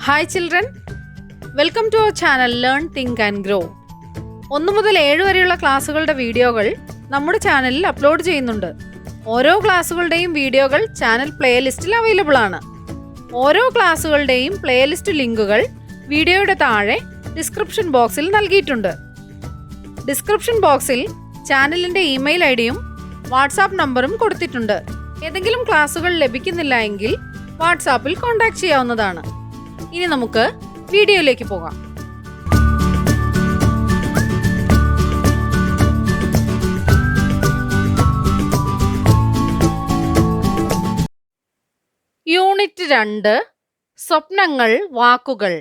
Hi children, welcome to our channel learn think and grow. 1 മുതൽ 7 വരെയുള്ള ക്ലാസ്സുകളുടെ വീഡിയോകൾ നമ്മുടെ ചാനലിൽ അപ്ലോഡ് ചെയ്യുന്നുണ്ട്. ഓരോ ക്ലാസ്സുകളുടെയും വീഡിയോകൾ ചാനൽ പ്ലേലിസ്റ്റിൽ അവൈലബിൾ ആണ്. ഓരോ ക്ലാസ്സുകളുടെയും പ്ലേലിസ്റ്റ് ലിങ്കുകൾ വീഡിയോയുടെ താഴെ ഡിസ്ക്രിപ്ഷൻ ബോക്സിൽ നൽകിയിട്ടുണ്ട്. ഡിസ്ക്രിപ്ഷൻ ബോക്സിൽ ചാനലിൻ്റെ ഇമെയിൽ ഐ ഡിയും വാട്സാപ്പ് നമ്പറും കൊടുത്തിട്ടുണ്ട്. ഏതെങ്കിലും ക്ലാസ്സുകൾ ലഭിക്കുന്നില്ല എങ്കിൽ വാട്സാപ്പിൽ കോൺടാക്ട് ചെയ്യാവുന്നതാണ്. ഇനി നമുക്ക് വീഡിയോയിലേക്ക് പോകാം. യൂണിറ്റ് 2 സ്വപ്നങ്ങൾ വാക്കുകൾ.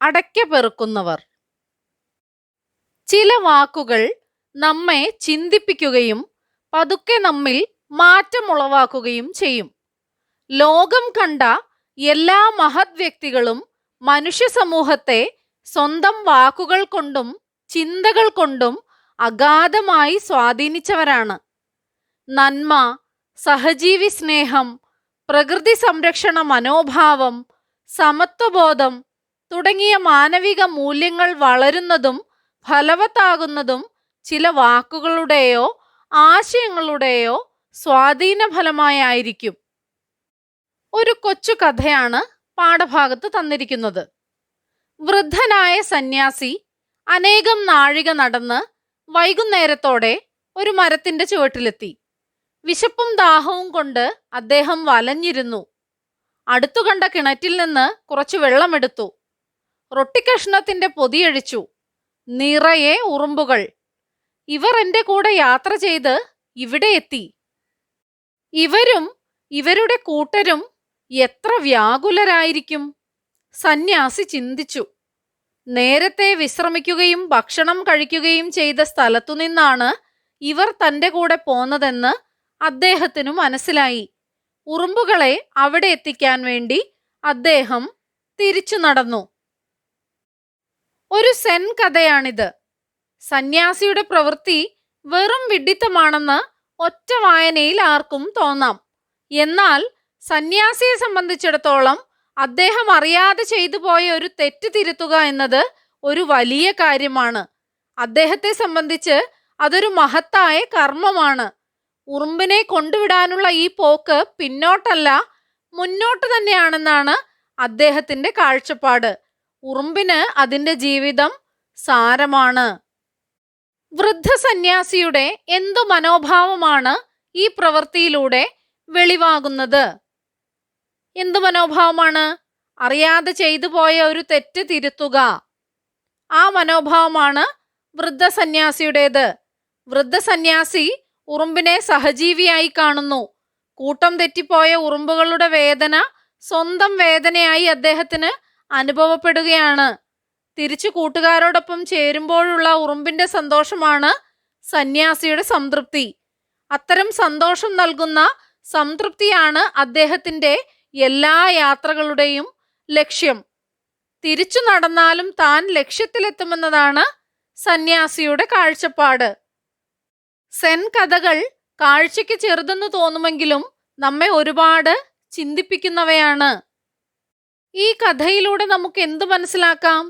അടയ്ക്കപെറുക്കുന്നവർ. ചില വാക്കുകൾ നമ്മെ ചിന്തിപ്പിക്കുകയും പതുക്കെ നമ്മിൽ മാറ്റമുളവാക്കുകയും ചെയ്യും. ലോകം കണ്ട എല്ലാ മഹത് വ്യക്തികളും മനുഷ്യ സമൂഹത്തെ സ്വന്തം വാക്കുകൾ കൊണ്ടും ചിന്തകൾ കൊണ്ടും അഗാധമായി സ്വാധീനിച്ചവരാണ്. നന്മ, സഹജീവി സ്നേഹം, പ്രകൃതി സംരക്ഷണ മനോഭാവം, സമത്വബോധം തുടങ്ങിയ മാനവിക മൂല്യങ്ങൾ വളരുന്നതും ഫലവത്താകുന്നതും ചില വാക്കുകളുടെയോ ആശയങ്ങളുടെയോ സ്വാധീന ഫലമായിരിക്കും. ഒരു കൊച്ചു കഥയാണ് പാഠഭാഗത്ത് തന്നിരിക്കുന്നത്. വൃദ്ധനായ സന്യാസി അനേകം നാഴിക നടന്ന് വൈകുന്നേരത്തോടെ ഒരു മരത്തിന്റെ ചുവട്ടിലെത്തി. വിശപ്പും ദാഹവും കൊണ്ട് അദ്ദേഹം വലഞ്ഞിരുന്നു. അടുത്തു കണ്ട കിണറ്റിൽ നിന്ന് കുറച്ച് വെള്ളമെടുത്തു. റൊട്ടിക്കഷ്ണത്തിന്റെ പൊതിയഴിച്ചു. നിറയെ ഉറുമ്പുകൾ. ഇവർ എൻ്റെ കൂടെ യാത്ര ചെയ്ത് ഇവിടെ എത്തി. ഇവരും ഇവരുടെ കൂട്ടരും എത്ര വ്യാകുലരായിരിക്കും? സന്യാസി ചിന്തിച്ചു. നേരത്തെ വിശ്രമിക്കുകയും ഭക്ഷണം കഴിക്കുകയും ചെയ്ത സ്ഥലത്തുനിന്നാണ് ഇവർ തൻ്റെ കൂടെ പോന്നതെന്ന് അദ്ദേഹത്തിനു മനസ്സിലായി. ഉറുമ്പുകളെ അവിടെ എത്തിക്കാൻ വേണ്ടി അദ്ദേഹം തിരിച്ചു നടന്നു. ഒരു സെൻ കഥയാണിത്. സന്യാസിയുടെ പ്രവൃത്തി വെറും വിഡ്ഢിത്തമാണെന്ന് ഒറ്റ വായനയിൽ ആർക്കും തോന്നാം. എന്നാൽ സന്യാസിയെ സംബന്ധിച്ചിടത്തോളം അദ്ദേഹം അറിയാതെ ചെയ്തു പോയ ഒരു തെറ്റ് തിരുത്തുക എന്നത് ഒരു വലിയ കാര്യമാണ്. അദ്ദേഹത്തെ സംബന്ധിച്ച് അതൊരു മഹത്തായ കർമ്മമാണ്. ഉറുമ്പിനെ കൊണ്ടുവിടാനുള്ള ഈ പോക്ക് പിന്നോട്ടല്ല, മുന്നോട്ട് തന്നെയാണെന്നാണ് അദ്ദേഹത്തിന്റെ കാഴ്ചപ്പാട്. ഉറുമ്പിന് അതിന്റെ ജീവിതം സാരമാണ്. വൃദ്ധ സന്യാസിയുടെ എന്തു മനോഭാവമാണ് ഈ പ്രവൃത്തിയിലൂടെ വെളിവാകുന്നത്? എന്തു മനോഭാവമാണ്? അറിയാതെ ചെയ്തു പോയ ഒരു തെറ്റ് തിരുത്തുക. ആ മനോഭാവമാണ് വൃദ്ധ സന്യാസിയുടേത്. വൃദ്ധ സന്യാസി ഉറുമ്പിനെ സഹജീവിയായി കാണുന്നു. കൂട്ടം തെറ്റിപ്പോയ ഉറുമ്പുകളുടെ വേദന സ്വന്തം വേദനയായി അദ്ദേഹത്തിന് അനുഭവപ്പെടുകയാണ്. തിരിച്ചു കൂട്ടുകാരോടൊപ്പം ചേരുമ്പോഴുള്ള ഉറുമ്പിന്റെ സന്തോഷമാണ് സന്യാസിയുടെ സംതൃപ്തി. അത്തരം സന്തോഷം നൽകുന്ന സംതൃപ്തിയാണ് അദ്ദേഹത്തിന്റെ എല്ലാ യാത്രകളുടെയും ലക്ഷ്യം. തിരിച്ചു നടന്നാലും താൻ ലക്ഷ്യത്തിലെത്തുമെന്നതാണ് സന്യാസിയുടെ കാഴ്ചപ്പാട്. സെൻ കഥകൾ കാഴ്ചയ്ക്ക് ചെറുതെന്ന് തോന്നുമെങ്കിലും നമ്മെ ഒരുപാട് ചിന്തിപ്പിക്കുന്നവയാണ്. ഈ കഥയിലൂടെ നമുക്ക് എന്ത് മനസ്സിലാക്കാം?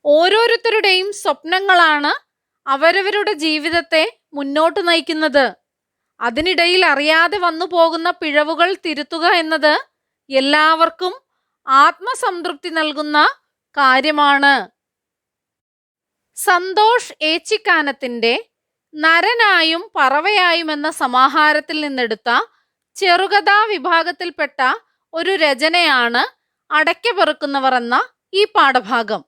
ഓരോരുത്തരുടെയും സ്വപ്നങ്ങളാണ് അവരവരുടെ ജീവിതത്തെ മുന്നോട്ട് നയിക്കുന്നത്. അതിനിടയിൽ അറിയാതെ വന്നു പോകുന്ന പിഴവുകൾ തിരുത്തുക എന്നത് എല്ലാവർക്കും ആത്മസംതൃപ്തി നൽകുന്ന കാര്യമാണ്. സന്തോഷ് ഏച്ചിക്കാനത്തിന്റെ നരനായും പറവയായും എന്ന സമാഹാരത്തിൽ നിന്നെടുത്ത ചെറുകഥാ വിഭാഗത്തിൽപ്പെട്ട ഒരു രചനയാണ് അടയ്ക്കപെറുക്കുന്നവർ എന്ന ഈ പാഠഭാഗം.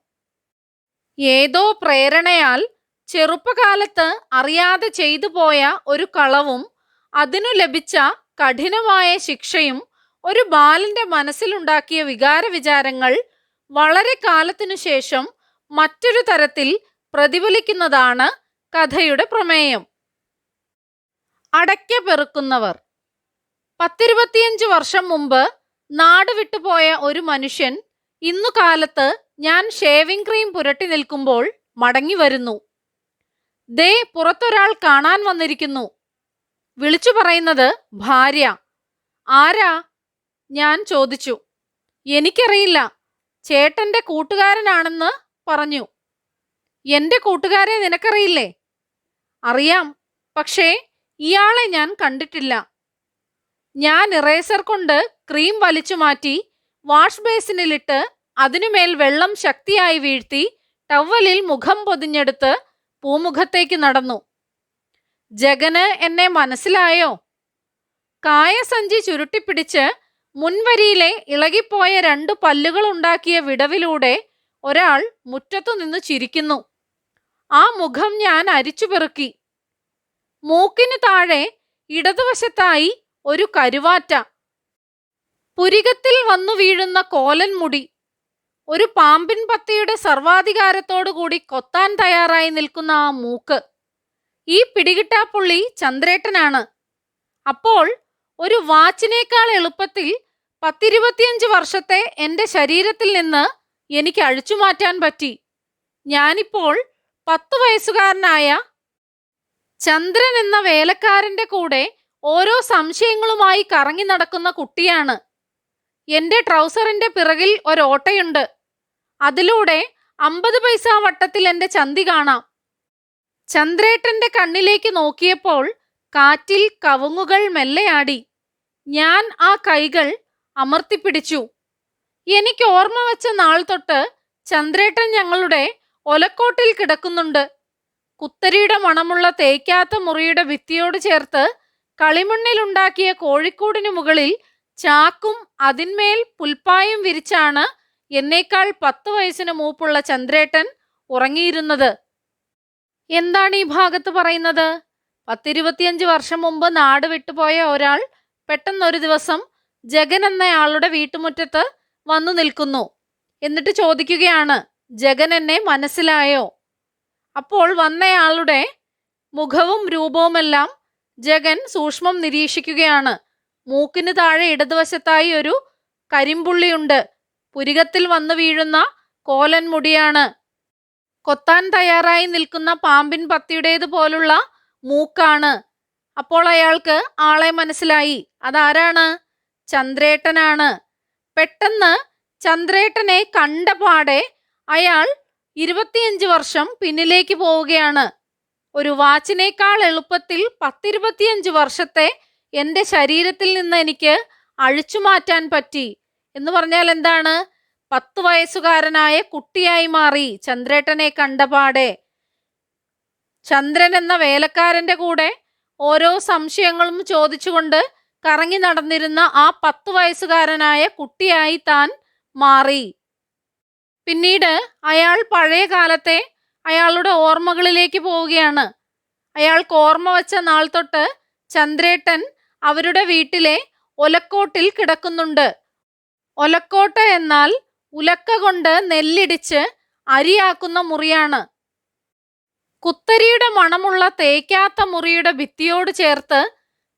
ഏതോ പ്രേരണയാൽ ചെറുപ്പകാലത്ത് അറിയാതെ ചെയ്തു പോയ ഒരു കളവും അതിനു ലഭിച്ച കഠിനമായ ശിക്ഷയും ഒരു ബാലന്റെ മനസ്സിലുണ്ടാക്കിയ വികാരവിചാരങ്ങൾ വളരെ കാലത്തിനു ശേഷം മറ്റൊരു തരത്തിൽ പ്രതിഫലിക്കുന്നതാണ് കഥയുടെ പ്രമേയം. അടയ്ക്കപെറുക്കുന്നവർ. 10-25 വർഷം മുമ്പ് നാട് വിട്ടുപോയ ഒരു മനുഷ്യൻ ഇന്നു കാലത്ത് ഞാൻ ഷേവിംഗ് ക്രീം പുരട്ടി നിൽക്കുമ്പോൾ മടങ്ങി വരുന്നു. ദേ പുറത്തൊരാൾ കാണാൻ വന്നിരിക്കുന്നു. വിളിച്ചു പറയുന്നത് ഭാര്യ. ആരാ? ഞാൻ ചോദിച്ചു. എനിക്കറിയില്ല, ചേട്ടന്റെ കൂട്ടുകാരനാണെന്ന് പറഞ്ഞു. എന്റെ കൂട്ടുകാരെ നിനക്കറിയില്ലേ? അറിയാം, പക്ഷേ ഇയാളെ ഞാൻ കണ്ടിട്ടില്ല. ഞാൻ ഇറേസർ കൊണ്ട് ക്രീം വലിച്ചു മാറ്റി വാഷ് ബേസിനിലിട്ട് അതിനുമേൽ വെള്ളം ശക്തിയായി വീഴ്ത്തി ടവലിൽ മുഖം പൊതിഞ്ഞെടുത്ത് പൂമുഖത്തേക്ക് നടന്നു. ജഗന് എന്നെ മനസ്സിലായോ? കായസഞ്ചി ചുരുട്ടിപ്പിടിച്ച് മുൻവരിയിലെ ഇളകിപ്പോയ 2 പല്ലുകൾ ഉണ്ടാക്കിയ വിടവിലൂടെ ഒരാൾ മുറ്റത്തു നിന്ന് ചിരിക്കുന്നു. ആ മുഖം ഞാൻ അരിച്ചു പെറുക്കി. മൂക്കിന് താഴെ ഇടതുവശത്തായി ഒരു കരുവാറ്റ, പുരികത്തിൽ വന്നു വീഴുന്ന കോലൻ മുടി, ഒരു പാമ്പിൻ പത്തിയുടെ സർവാധികാരത്തോടുകൂടി കൊത്താൻ തയ്യാറായി നിൽക്കുന്ന ആ മൂക്ക്. ഈ പിടികിട്ടാപ്പുള്ളി ചന്ദ്രേട്ടനാണ്. അപ്പോൾ ഒരു വാച്ചിനേക്കാൾ എളുപ്പത്തിൽ 10-25 വർഷത്തെ എൻ്റെ ശരീരത്തിൽ നിന്ന് എനിക്ക് അഴിച്ചുമാറ്റാൻ പറ്റി. ഞാനിപ്പോൾ 10 വയസ്സുകാരനായ ചന്ദ്രൻ എന്ന വേലക്കാരൻ്റെ കൂടെ ഓരോ സംശയങ്ങളുമായി കറങ്ങി നടക്കുന്ന കുട്ടിയാണ്. എൻ്റെ ട്രൗസറിൻ്റെ പിറകിൽ ഒരോട്ടയുണ്ട്. അതിലൂടെ 50 പൈസ വട്ടത്തിൽ എൻ്റെ ചന്തി കാണാം. ചന്ദ്രേട്ടന്റെ കണ്ണിലേക്ക് നോക്കിയപ്പോൾ കാറ്റിൽ കവുങ്ങുകൾ മെല്ലെയാടി. ഞാൻ ആ കൈകൾ അമർത്തിപ്പിടിച്ചു. എനിക്ക് ഓർമ്മ വച്ച നാൾ തൊട്ട് ചന്ദ്രേട്ടൻ ഞങ്ങളുടെ ഒലക്കോട്ടിൽ കിടക്കുന്നുണ്ട്. കുത്തരിയുടെ മണമുള്ള തേക്കാത്ത മുറിയുടെ ഭിത്തിയോട് ചേർത്ത് കളിമണ്ണിലുണ്ടാക്കിയ കോഴിക്കൂടിനു മുകളിൽ ചാക്കും അതിന്മേൽ പുൽപ്പായും വിരിച്ചാണ് എന്നേക്കാൾ 10 വയസ്സിന് മൂപ്പുള്ള ചന്ദ്രേട്ടൻ ഉറങ്ങിയിരുന്നത്. എന്താണ് ഈ ഭാഗത്ത് പറയുന്നത്? 10-25 വർഷം മുമ്പ് നാട് വിട്ടുപോയ ഒരാൾ പെട്ടെന്നൊരു ദിവസം ജഗൻ എന്നയാളുടെ വീട്ടുമുറ്റത്ത് വന്നു നിൽക്കുന്നു. എന്നിട്ട് ചോദിക്കുകയാണ്, ജഗൻ എന്നെ മനസ്സിലായോ? അപ്പോൾ വന്നയാളുടെ മുഖവും രൂപവുമെല്ലാം ജഗൻ സൂക്ഷ്മം നിരീക്ഷിക്കുകയാണ്. മൂക്കിന് താഴെ ഇടതുവശത്തായി ഒരു കരിമ്പുള്ളിയുണ്ട്. പുരികത്തിൽ വന്നു വീഴുന്ന കോലൻ മുടിയാണ്. കൊത്താൻ തയ്യാറായി നിൽക്കുന്ന പാമ്പിൻ പത്തിയുടേത് പോലുള്ള മൂക്കാണ്. അപ്പോൾ അയാൾക്ക് ആളെ മനസ്സിലായി. അതാരാണ്? ചന്ദ്രേട്ടനാണ്. പെട്ടെന്ന് ചന്ദ്രേട്ടനെ കണ്ടപാടെ അയാൾ 25 വർഷം പിന്നിലേക്ക് പോവുകയാണ്. ഒരു വാച്ചിനേക്കാൾ എളുപ്പത്തിൽ 10-25 വർഷത്തെ എൻ്റെ ശരീരത്തിൽ നിന്ന് എനിക്ക് അഴിച്ചു മാറ്റാൻ പറ്റി എന്ന് പറഞ്ഞാൽ എന്താണ്? 10 വയസ്സുകാരനായ കുട്ടിയായി മാറി ചന്ദ്രേട്ടനെ കണ്ടപാടെ. ചന്ദ്രൻ എന്ന വേലക്കാരന്റെ കൂടെ ഓരോ സംശയങ്ങളും ചോദിച്ചുകൊണ്ട് കറങ്ങി നടന്നിരുന്ന ആ 10 വയസ്സുകാരനായ കുട്ടിയായി താൻ മാറി. പിന്നീട് അയാൾ പഴയ കാലത്തെ അയാളുടെ ഓർമ്മകളിലേക്ക് പോവുകയാണ്. അയാൾക്ക് ഓർമ്മ വച്ച നാൾ തൊട്ട് ചന്ദ്രേട്ടൻ അവരുടെ വീട്ടിലെ ഒലക്കോട്ടിൽ കിടക്കുന്നുണ്ട്. ഒലക്കോട്ട് എന്നാൽ ഉലക്ക കൊണ്ട് നെല്ലിടിച്ച് അരിയാക്കുന്ന മുറിയാണ്. കുത്തരിയുടെ മണമുള്ള തേക്കാത്ത മുറിയുടെ ഭിത്തിയോട് ചേർത്ത്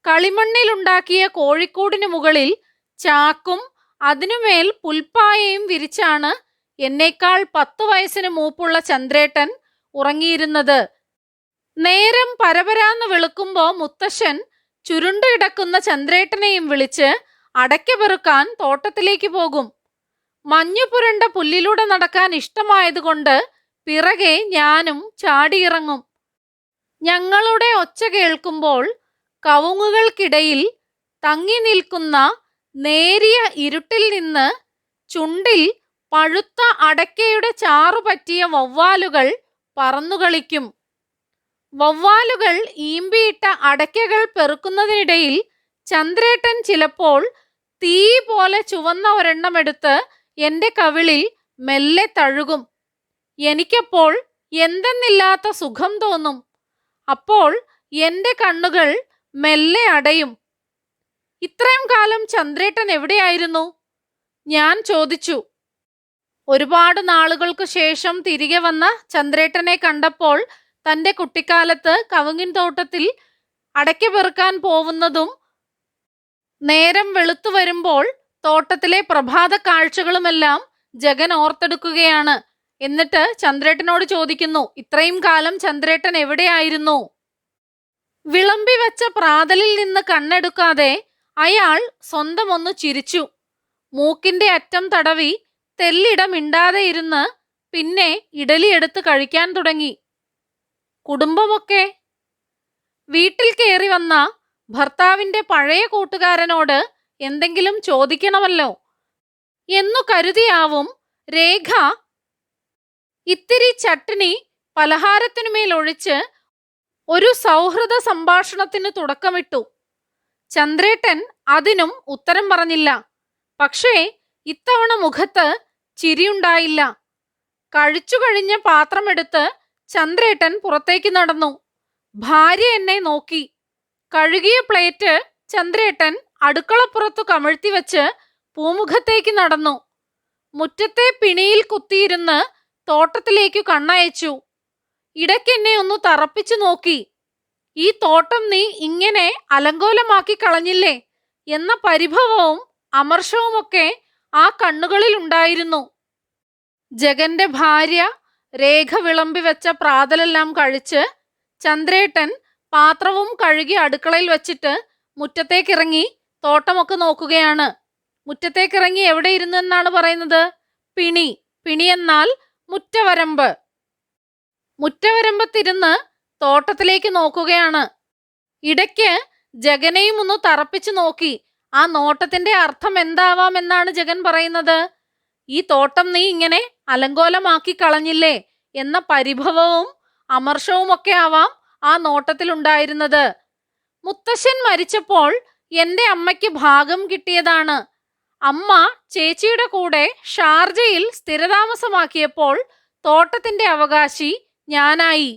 കളിമണ്ണിലുണ്ടാക്കിയ കോഴിക്കൂടിനു മുകളിൽ ചാക്കും അതിനുമേൽ പുൽപ്പായയും വിരിച്ചാണ് എന്നേക്കാൾ 10 വയസ്സിന് മൂപ്പുള്ള ചന്ദ്രേട്ടൻ ഉറങ്ങിയിരുന്നത്. നേരം പരപരാന്ന് വെളുക്കുമ്പോ മുത്തശ്ശൻ ചുരുണ്ടു കിടക്കുന്ന ചന്ദ്രേട്ടനെയും വിളിച്ച് അടയ്ക്ക പെറുക്കാൻ തോട്ടത്തിലേക്ക് പോകും. മഞ്ഞു പുരണ്ട പുല്ലിലൂടെ നടക്കാൻ ഇഷ്ടമായതുകൊണ്ട് പിറകെ ഞാനും ചാടിയിറങ്ങും. ഞങ്ങളുടെ ഒച്ച കേൾക്കുമ്പോൾ കവുങ്ങുകൾക്കിടയിൽ തങ്ങി നിൽക്കുന്ന നേരിയ ഇരുട്ടിൽ നിന്ന് ചുണ്ടിൽ പഴുത്ത അടയ്ക്കയുടെ ചാറുപറ്റിയ വവ്വാലുകൾ പറന്നുകളിക്കും. വവ്വാലുകൾ ഈമ്പിയിട്ട അടയ്ക്കകൾ പെറുക്കുന്നതിനിടയിൽ ചന്ദ്രേട്ടൻ ചിലപ്പോൾ തീ പോലെ ചുവന്ന ഒരെണ്ണമെടുത്ത് എൻ്റെ കവിളിൽ മെല്ലെ തഴുകും. എനിക്കപ്പോൾ എന്തെന്നില്ലാത്ത സുഖം തോന്നും. അപ്പോൾ എൻ്റെ കണ്ണുകൾ മെല്ലെ അടയും. ഇത്രയും കാലം ചന്ദ്രേട്ടൻ എവിടെയായിരുന്നു? ഞാൻ ചോദിച്ചു. ഒരുപാട് നാളുകൾക്ക് ശേഷം തിരികെ വന്ന ചന്ദ്രേട്ടനെ കണ്ടപ്പോൾ തൻ്റെ കുട്ടിക്കാലത്ത് കവുങ്ങിൻ തോട്ടത്തിൽ അടയ്ക്ക പെറുക്കാൻ പോവുന്നതും നേരം വെളുത്തു വരുമ്പോൾ തോട്ടത്തിലെ പ്രഭാത കാഴ്ചകളുമെല്ലാം ജഗൻ ഓർത്തെടുക്കുകയാണ്. എന്നിട്ട് ചന്ദ്രേട്ടനോട് ചോദിക്കുന്നു, ഇത്രയും കാലം ചന്ദ്രേട്ടൻ എവിടെയായിരുന്നു? വിളമ്പി വെച്ച പ്രാതലിൽ നിന്ന് കണ്ണെടുക്കാതെ അയാൾ സ്വന്തം ഒന്ന് ചിരിച്ചു. മൂക്കിന്റെ അറ്റം തടവി തെല്ലിട മിണ്ടാതെ ഇരുന്ന് പിന്നെ ഇഡലി എടുത്ത് കഴിക്കാൻ തുടങ്ങി. കുടുംബമൊക്കെ? വീട്ടിൽ കയറി വന്ന ഭർത്താവിന്റെ പഴയ കൂട്ടുകാരനോട് എന്തെങ്കിലും ചോദിക്കണമല്ലോ എന്നു കരുതിയാവും രേഖ ഇത്തിരി ചട്നി പലഹാരത്തിനുമേലൊഴിച്ച് ഒരു സൗഹൃദ സംഭാഷണത്തിന് തുടക്കമിട്ടു. ചന്ദ്രേട്ടൻ അതിനും ഉത്തരം പറഞ്ഞില്ല. പക്ഷേ ഇത്തവണ മുഖത്ത് ചിരിയുണ്ടായില്ല. കഴിച്ചു കഴിഞ്ഞ പാത്രമെടുത്ത് ചന്ദ്രേട്ടൻ പുറത്തേക്ക് നടന്നു. ഭാര്യ എന്നെ നോക്കി. കഴുകിയ പ്ലേറ്റ് ചന്ദ്രേട്ടൻ അടുക്കളപ്പുറത്തു കമഴ്ത്തി വെച്ച് പൂമുഖത്തേക്ക് നടന്നു. മുറ്റത്തെ പിണിയിൽ കുത്തിയിരുന്ന് തോട്ടത്തിലേക്കു കണ്ണയച്ചു. ഇടയ്ക്കെന്നെ ഒന്ന് തറപ്പിച്ചു നോക്കി. ഈ തോട്ടം നീ ഇങ്ങനെ അലങ്കോലമാക്കി കളഞ്ഞില്ലേ എന്ന പരിഭവവും അമർഷവുമൊക്കെ ആ കണ്ണുകളിൽ ഉണ്ടായിരുന്നു. ജഗന്റെ ഭാര്യ രേഖ വിളമ്പി വെച്ച പ്രാതലെല്ലാം കഴിച്ച് ചന്ദ്രേട്ടൻ പാത്രവും കഴുകി അടുക്കളയിൽ വച്ചിട്ട് മുറ്റത്തേക്കിറങ്ങി തോട്ടമൊക്കെ നോക്കുകയാണ്. മുറ്റത്തേക്കിറങ്ങി എവിടെ ഇരുന്നു എന്നാണ് പറയുന്നത്? പിണി. പിണി എന്നാൽ മുറ്റവരമ്പ്. മുറ്റവരമ്പത്തിരുന്ന് തോട്ടത്തിലേക്ക് നോക്കുകയാണ്. ഇടയ്ക്ക് ജഗനെയും ഒന്ന് തറപ്പിച്ചു നോക്കി. ആ നോട്ടത്തിന്റെ അർത്ഥം എന്താവാമെന്നാണ് ജഗൻ പറയുന്നത്? ഈ തോട്ടം നീ ഇങ്ങനെ അലങ്കോലമാക്കി കളഞ്ഞില്ലേ എന്ന പരിഭവവും അമർഷവുമൊക്കെ ആവാം ആ നോട്ടത്തിലുണ്ടായിരുന്നത്. മുത്തശ്ശൻ മരിച്ചപ്പോൾ എന്റെ അമ്മയ്ക്ക് ഭാഗം കിട്ടിയതാണ്. അമ്മ ചേച്ചിയുടെ കൂടെ ഷാർജയിൽ സ്ഥിരതാമസമാക്കിയപ്പോൾ തോട്ടത്തിന്റെ അവകാശി ഞാനായി.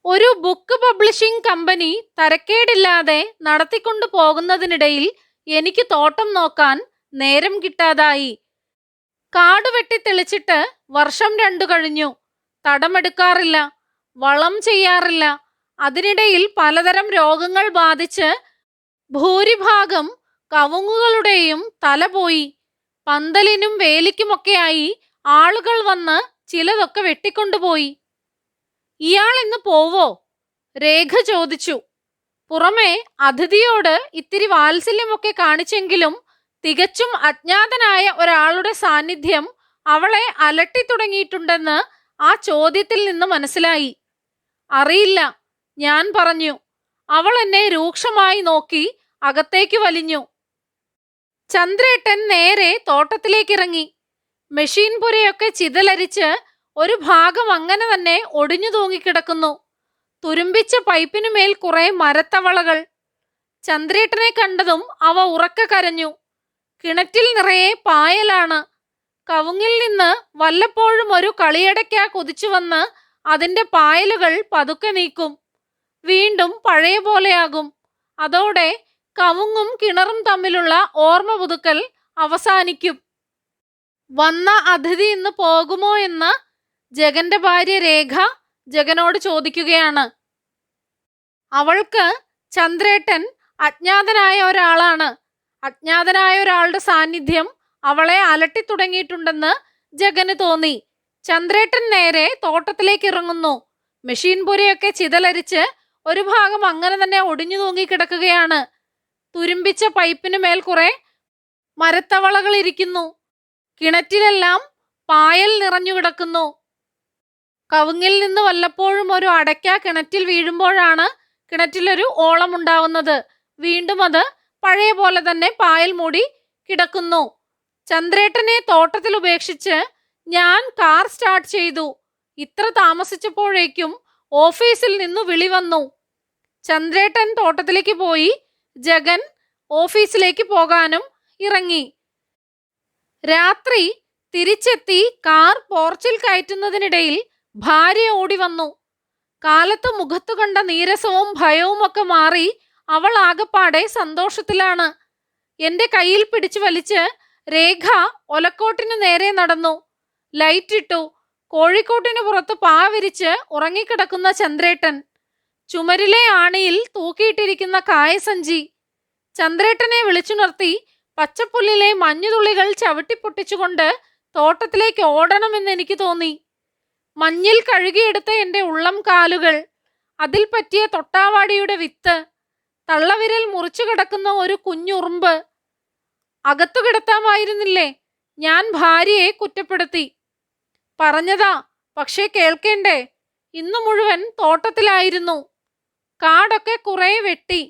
ഒരു ബുക്ക് പബ്ലിഷിംഗ് കമ്പനി തരക്കേടില്ലാതെ നടത്തിക്കൊണ്ടു പോകുന്നതിനിടയിൽ എനിക്ക് തോട്ടം നോക്കാൻ നേരം കിട്ടാതായി. കാട് വെട്ടി തെളിച്ചിട്ട് വർഷം 2 കഴിഞ്ഞു. തടമെടുക്കാറില്ല, വളം ചെയ്യാറില്ല. അതിനിടയിൽ പലതരം രോഗങ്ങൾ ബാധിച്ച് ഭൂരിഭാഗം കവുങ്ങുകളുടെയും തല പോയി. പന്തലിനും വേലിക്കുമൊക്കെയായി ആളുകൾ വന്ന് ചിലതൊക്കെ വെട്ടിക്കൊണ്ടുപോയി. ഇയാൾ ഇന്ന് പോവോ? രേഖ ചോദിച്ചു. പുറമെ അതിഥിയോട് ഇത്തിരി വാത്സല്യമൊക്കെ കാണിച്ചെങ്കിലും തികച്ചും അജ്ഞാതനായ ഒരാളുടെ സാന്നിധ്യം അവളെ അലട്ടി തുടങ്ങിയിട്ടുണ്ടെന്ന് ആ ചോദ്യത്തിൽ നിന്ന് മനസ്സിലായി. അറിയില്ല, ഞാൻ പറഞ്ഞു. അവൾ എന്നെ രൂക്ഷമായി നോക്കി അകത്തേക്ക് വലിഞ്ഞു. ചന്ദ്രേട്ടൻ നേരെ തോട്ടത്തിലേക്കിറങ്ങി. മെഷീൻ പുരയൊക്കെ ചിതലരിച്ച് ഒരു ഭാഗം അങ്ങനെ തന്നെ ഒടിഞ്ഞു തൂങ്ങിക്കിടക്കുന്നു. തുരുമ്പിച്ച പൈപ്പിനുമേൽ കുറെ മരത്തവളകൾ. ചന്ദ്രേട്ടനെ കണ്ടതും അവ ഉറക്കെ കരഞ്ഞു. കിണറ്റിൽ നിറയെ പായലാണ്. കവുങ്ങിൽ നിന്ന് വല്ലപ്പോഴും ഒരു കളിയടയ്ക്ക കുതിച്ചു വന്ന് അതിന്റെ പായലുകൾ പതുക്കെ നീക്കും. വീണ്ടും പഴയ പോലെയാകും. അതോടെ കവുങ്ങും കിണറും തമ്മിലുള്ള ഓർമ്മ പുതുക്കൽ അവസാനിക്കും. വന്ന അതിഥി ഇന്ന് പോകുമോ എന്ന് ജഗന്റെ ഭാര്യ രേഖ ജഗനോട് ചോദിക്കുകയാണ്. അവൾക്ക് ചന്ദ്രേട്ടൻ അജ്ഞാതനായ ഒരാളാണ്. അജ്ഞാതനായ ഒരാളുടെ സാന്നിധ്യം അവളെ അലട്ടി തുടങ്ങിയിട്ടുണ്ടെന്ന് ജഗന് തോന്നി. ചന്ദ്രേട്ടൻ നേരെ തോട്ടത്തിലേക്ക് ഇറങ്ങുന്നു. മെഷീൻ പുരയൊക്കെ ചിതലരിച്ച് ഒരു ഭാഗം അങ്ങനെ തന്നെ ഒടിഞ്ഞു തൂങ്ങി കിടക്കുകയാണ്. തുരുമ്പിച്ച പൈപ്പിന് മേൽ കുറെ മരത്തവളകൾ ഇരിക്കുന്നു. കിണറ്റിലെല്ലാം പായൽ നിറഞ്ഞു കിടക്കുന്നു. കവുങ്ങിൽ നിന്ന് വല്ലപ്പോഴും ഒരു അടയ്ക്ക കിണറ്റിൽ വീഴുമ്പോഴാണ് കിണറ്റിലൊരു ഓളമുണ്ടാവുന്നത്. വീണ്ടും അത് പഴയ പോലെ തന്നെ പായൽ മൂടി കിടക്കുന്നു. ചന്ദ്രേട്ടനെ തോട്ടത്തിൽ ഉപേക്ഷിച്ച് ഞാൻ കാർ സ്റ്റാർട്ട് ചെയ്തു. ഇത്ര താമസിച്ചപ്പോഴേക്കും ഓഫീസിൽ നിന്ന് വിളി വന്നു. ചന്ദ്രേട്ടൻ തോട്ടത്തിലേക്ക് പോയി. ജഗൻ ഓഫീസിലേക്ക് പോകാനും ഇറങ്ങി. രാത്രി തിരിച്ചെത്തി കാർ പോർച്ചിൽ കയറ്റുന്നതിനിടയിൽ ഭാര്യ ഓടി വന്നു. കാലത്ത് മുഖത്തു കണ്ട നീരസവും ഭയവും ഒക്കെ മാറി അവൾ ആകപ്പാടെ സന്തോഷത്തിലാണ്. എന്റെ കയ്യിൽ പിടിച്ചു വലിച്ച് രേഖ ഒലക്കോട്ടിനു നേരെ നടന്നു. ലൈറ്റ് ഇട്ടു. കോഴിക്കോട്ടിന് പുറത്ത് പാവിരിച്ച് ഉറങ്ങിക്കിടക്കുന്ന ചന്ദ്രേട്ടൻ. ചുമരിലെ ആണിയിൽ തൂക്കിയിട്ടിരിക്കുന്ന കായസഞ്ചി. ചന്ദ്രേട്ടനെ വിളിച്ചുണർത്തി പച്ചപ്പുല്ലിലെ മഞ്ഞുതുള്ളികൾ ചവിട്ടിപ്പൊട്ടിച്ചുകൊണ്ട് തോട്ടത്തിലേക്ക് ഓടണമെന്ന് എനിക്ക് തോന്നി. മഞ്ഞിൽ കഴുകിയെടുത്ത എന്റെ ഉള്ളം കാലുകൾ, അതിൽ പറ്റിയ തൊട്ടാവാടിയുടെ വിത്ത്, തള്ളവിരൽ മുറിച്ചു കിടക്കുന്ന ഒരു കുഞ്ഞുറുമ്പ്, അകത്തു കിടത്താമായിരുന്നില്ലേ? ഞാൻ ഭാര്യയെ കുറ്റപ്പെടുത്തി. പറഞ്ഞതാ, പക്ഷേ കേൾക്കേണ്ടേ? ഇന്നു മുഴുവൻ തോട്ടത്തിലായിരുന്നു. കാടൊക്കെ കുറെ വെട്ടി.